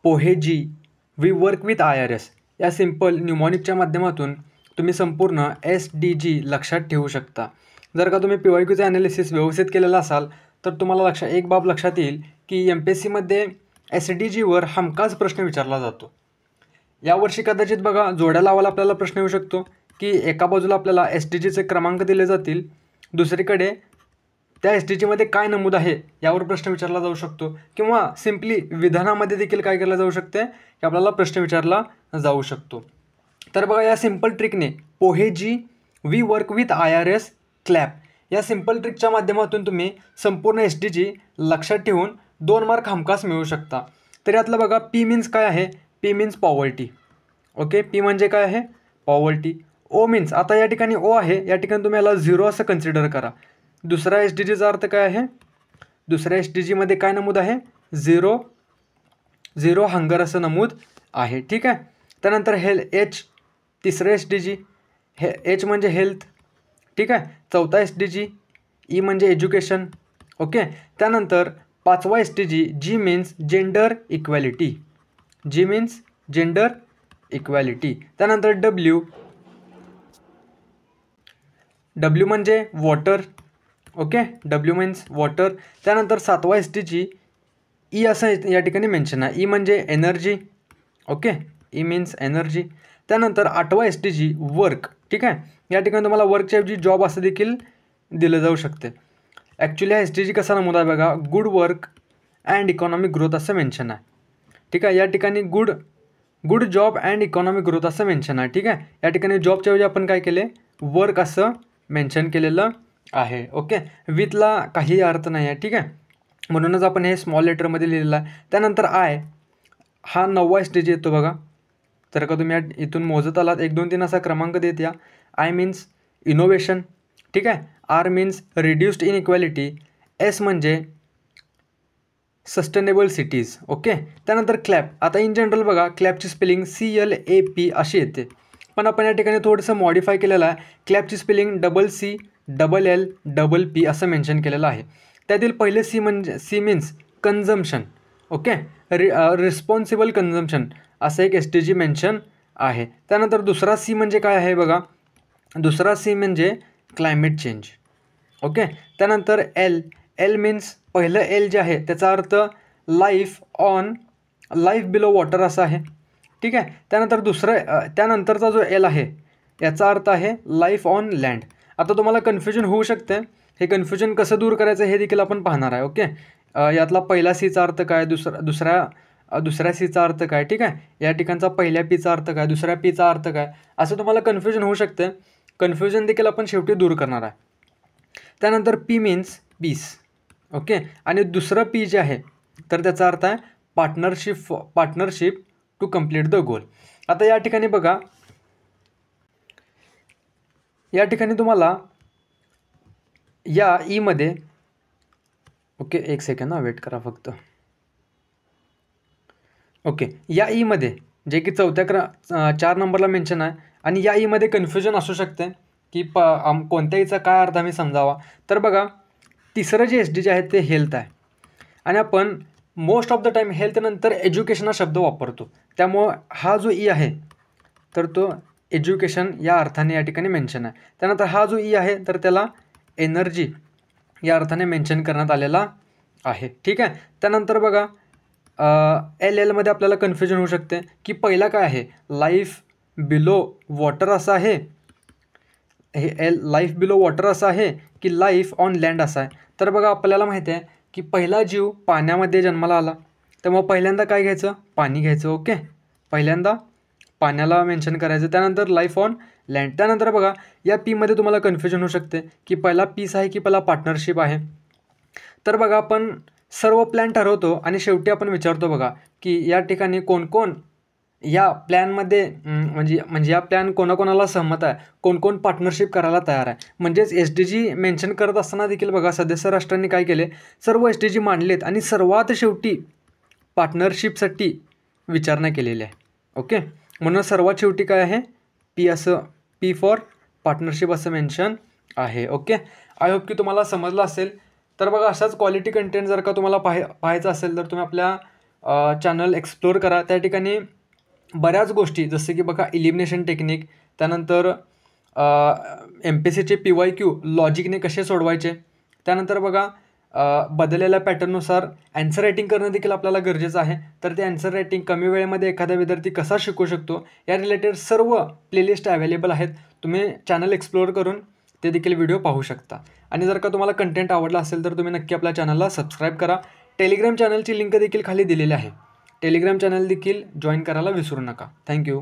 पोहेजी we work with IRS या simple न्यूमॉनिकच्या माध्यमातून तुम्ही संपूर्ण SDG लक्षात ठेवू शकता. जर का तुम्ही PYQचं ॲनालिसिस व्यवस्थित केलेलं असाल तर तुम्हाला एक बाब लक्षात येईल की MPSCमध्ये SDGवर हमखास प्रश्न विचारला जातो. यावर्षी कदाचित बघा जोड्या लावायला आपल्याला प्रश्न येऊ शकतो की एका बाजूला आपल्याला SDGचे क्रमांक दिले जातील, दुसरीकडे त्या SDGमध्ये काय नमूद आहे यावर प्रश्न विचारला जाऊ शकतो, किंवा सिम्पली विधानामध्ये देखील काय केलं जाऊ शकते की आपल्याला प्रश्न विचारला जाऊ शकतो. तर बघा या सिंपल ट्रिकने पोहेजी वी वर्क विथ IRS क्लॅप या सिंपल ट्रिकच्या माध्यमातून तुम्ही संपूर्ण SDG लक्षात ठेवून 2 मार्क हमखास मिळवू शकता. तर यातलं बघा P मीन्स काय आहे, P means poverty. Okay, P म्हणजे काय आहे, पॉवर्टी. O मीन्स आता या ठिकाणी O आहे, या ठिकाणी तुम्ही याला 0 असं कन्सिडर करा. दुसरा SDGचा अर्थ काय आहे, दुसऱ्या SDGमध्ये काय नमूद आहे, 0 हंगर असं नमूद आहे. ठीक आहे. त्यानंतर H तिसरं SDG, H म्हणजे हेल्थ. ठीक आहे. चौथा SDG E म्हणजे एज्युकेशन. ओके. त्यानंतर 5वा SDG G means gender equality, G means gender equality. त्यानंतर W म्हणजे water. Okay, W means water. त्यानंतर 7वा SDG E असं या ठिकाणी मेन्शन आहे, E म्हणजे energy. Okay, E means energy. त्यानंतर 8वा SDG वर्क. ठीक आहे, या ठिकाणी तुम्हाला वर्कच्या ऐवजी जॉब असं देखील दिलं जाऊ शकते. ॲक्च्युली हा SDG कसा नमूद आहे बघा, good work and economic growth असं मेन्शन आहे. ठीक आहे, या ठिकाणी good job and economic growth असं मेन्शन आहे. ठीक आहे, या ठिकाणी जॉबच्या ऐवजी आपण काय केले, वर्क असं मेन्शन केलेलं आहे. ओके, विथला काही अर्थ नाही आहे. ठीक आहे, म्हणूनच आपण हे स्मॉल लेटरमध्ये लिहिलेलं आहे. त्यानंतर I हा 9वा SDG येतो बघा. तर का तुम्ही इथून मोजत आलात 1 2 3 असा क्रमांक देत या. I means innovation. ठीक आहे. R means reduced inequality. S म्हणजे सस्टेनेबल सिटीज. ओके. त्यानंतर क्लॅप. आता इन जनरल बघा क्लॅपची स्पेलिंग CLAP अशी येते, पण आपण या ठिकाणी थोडंसं मॉडिफाय केलेलं आहे. क्लॅपची स्पेलिंग CCLLP असं मेन्शन केलेलं आहे. त्यातील पहिले C means consumption. Okay, responsible consumption असं एक SDG मेन्शन आहे. त्यानंतर दुसरा C म्हणजे काय आहे बघा, दुसरा C म्हणजे क्लायमेट चेंज. ओके. त्यानंतर L मीन्स पहिलं L जे आहे त्याचा अर्थ लाईफ बिलो वॉटर असा आहे. ठीक आहे. त्यानंतर त्यानंतरचा जो L आहे याचा अर्थ आहे लाईफ ऑन लँड. आता तुम्हाला कन्फ्युजन होऊ शकते, हे कन्फ्युजन कसं दूर करायचं हे देखील आपण पाहणार आहे. ओके, यातला पहिला Cचा अर्थ काय, दुसऱ्या Cचा अर्थ काय. ठीक आहे, या ठिकाणचा पहिल्या Pचा अर्थ काय, दुसऱ्या Pचा अर्थ काय, असं तुम्हाला कन्फ्युजन होऊ शकते. कन्फ्युजन देखील आपण शेवटी दूर करणार आहे. त्यानंतर P मीन्स पीस. ओके, आणि दुसरं P जे आहे तर त्याचा अर्थ आहे partnership to complete the goal. आता या ठिकाणी बघा, या ठिकाणी तुम्हाला या ईमध्ये, ओके एक सेकंड वेट करा फक्त. ओके, या ईमध्ये जे की 4 नंबरला मेन्शन आहे, आणि या ईमध्ये कन्फ्युजन असू शकते की कोणत्या ईचा काय अर्थ आम्ही समजावा. तर बघा तिसरं जे SDG आहे ते हेल्थ आहे, आणि आपण most of the time health नंतर एज्युकेशन हा शब्द वापरतो. त्यामुळं हा जो E आहे तर तो एज्युकेशन या अर्थाने या ठिकाणी मेन्शन आहे. त्यानंतर हा जो E आहे तर त्याला एनर्जी या अर्थाने मेन्शन करण्यात आलेला आहे. ठीक आहे. त्यानंतर बघा LLमध्ये आपल्याला कन्फ्युजन होऊ शकते की पहिला काय आहे, लाईफ बिलो वॉटर असं आहे, हे लाईफ बिलो वॉटर असं आहे की लाईफ ऑन लँड असा आहे. तर बघा आपल्याला माहिती आहे की पहिला जीव पाण्यामध्ये जन्माला आला, त्यामुळे पहिल्यांदा काय घ्यायचं, पाणी घ्यायचं. ओके, पहिल्यांदा पाण्याला मेन्शन करायचं. त्यानंतर लाईफ ऑन लँड. त्यानंतर बघा या Pमध्ये तुम्हाला कन्फ्युजन होऊ शकते की पहिला पीस आहे की पहिला पार्टनरशिप आहे. तर बघा आपण सर्व प्लॅन ठरवतो आणि शेवटी आपण विचारतो बघा की या ठिकाणी कोण या प्लॅनमध्ये म्हणजे या प्लॅन कोणाकोणाला सहमत आहे, कोण पार्टनरशिप करायला तयार आहे. म्हणजेच SDG मेन्शन करत असताना देखील बघा सदस्य राष्ट्रांनी काय केले, सर्व SDG मांडलेत आणि सर्वात शेवटी पार्टनरशिपसाठी विचारणा केलेली आहे. ओके, म्हणून सर्वात शेवटी काय आहे, P फॉर पार्टनरशिप असं मेन्शन आहे. ओके, आय होप की तुम्हाला समजलं असेल. तर बघा अशाच क्वालिटी कंटेंट जर का तुम्हाला पाहायचं असेल तर तुम्ही आपल्या चॅनल एक्सप्लोअर करा. त्या ठिकाणी बऱ्याच गोष्टी जसं की बघा इलिमिनेशन टेक्निक, त्यानंतर MPSCचे PYQ लॉजिकने कसे सोडवायचे, त्यानंतर बघा बदललेल्या पॅटर्ननुसार ॲन्सर रायटिंग करणं देखील आपल्याला गरजेचं आहे. तर ते ॲन्सर रायटिंग कमी वेळेमध्ये एखादा विद्यार्थी कसा शिकू शकतो या रिलेटेड सर्व प्लेलिस्ट अवेलेबल आहेत. तुम्ही चॅनल एक्सप्लोअर करून ते देखील व्हिडिओ पाहू शकता. आणि जर का तुम्हाला कंटेंट आवडला असेल तर तुम्ही नक्की आपल्या चॅनलला सबस्क्राईब करा. टेलिग्राम चॅनलची लिंक देखील खाली दिलेली आहे. टेलिग्राम चॅनल देखील जॉईन करायला विसरू नका. थँक्यू.